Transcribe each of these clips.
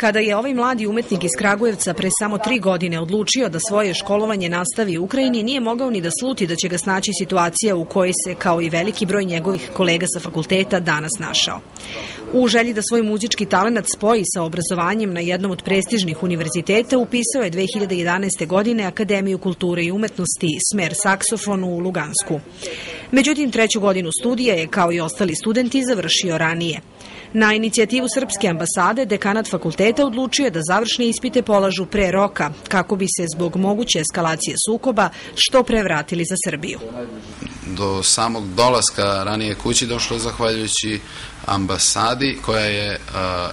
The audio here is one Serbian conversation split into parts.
Kada je ovaj mladi umetnik iz Kragujevca pre samo 3 godine odlučio da svoje školovanje nastavi u Ukrajini, nije mogao ni da sluti da će ga snaći situacija u kojoj se, kao i veliki broj njegovih kolega sa fakulteta, danas našao. U želji da svoj muzički talenat spoji sa obrazovanjem na jednom od prestižnih univerziteta, upisao je 2011. godine Akademiju kulture i umetnosti, smer saksofon u Lugansku. Međutim, 3. godinu studija je, kao i ostali studenti, završio ranije. Na inicijativu Srpske ambasade, dekanat fakulteta odlučio je da završne ispite polažu pre roka, kako bi se zbog moguće eskalacije sukoba što pre vratili za Srbiju. Do samog dolaska ranije kući došlo je zahvaljujući ambasadi koja je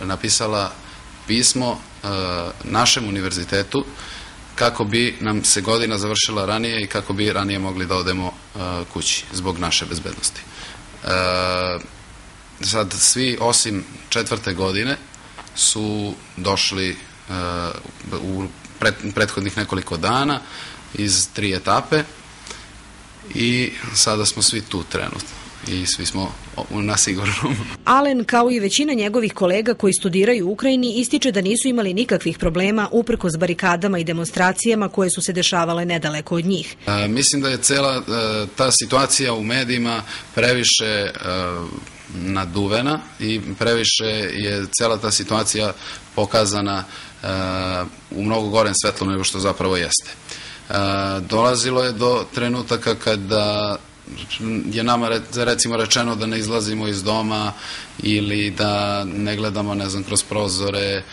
napisala pismo našem univerzitetu kako bi nam se godina završila ranije i kako bi ranije mogli da odemo kući zbog naše bezbednosti. Sad svi osim 4. godine su došli u prethodnih nekoliko dana iz 3 etape i sada smo svi tu trenutno i svi smo na sigurnom. Alen, kao i većina njegovih kolega koji studiraju u Ukrajini, ističe da nisu imali nikakvih problema uprkos barikadama i demonstracijama koje su se dešavale nedaleko od njih. Mislim da je cela ta situacija u medijima previše naduvena i previše je cela ta situacija pokazana u mnogo gorem svetlu nego što zapravo jeste. Dolazilo je do trenutaka kada je nama recimo rečeno da ne izlazimo iz doma ili da ne gledamo, ne znam, kroz prozore,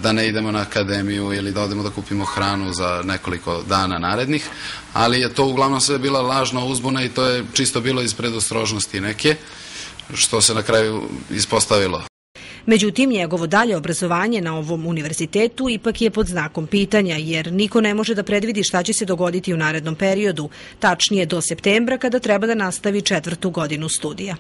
da ne idemo na akademiju ili da odemo da kupimo hranu za nekoliko dana narednih, ali je to uglavnom sve bila lažna uzbuna i to je čisto bilo iz predostrožnosti neke, što se na kraju ispostavilo. Međutim, njegovo dalje obrazovanje na ovom univerzitetu ipak je pod znakom pitanja, jer niko ne može da predvidi šta će se dogoditi u narednom periodu, tačnije do septembra kada treba da nastavi 4. godinu studija.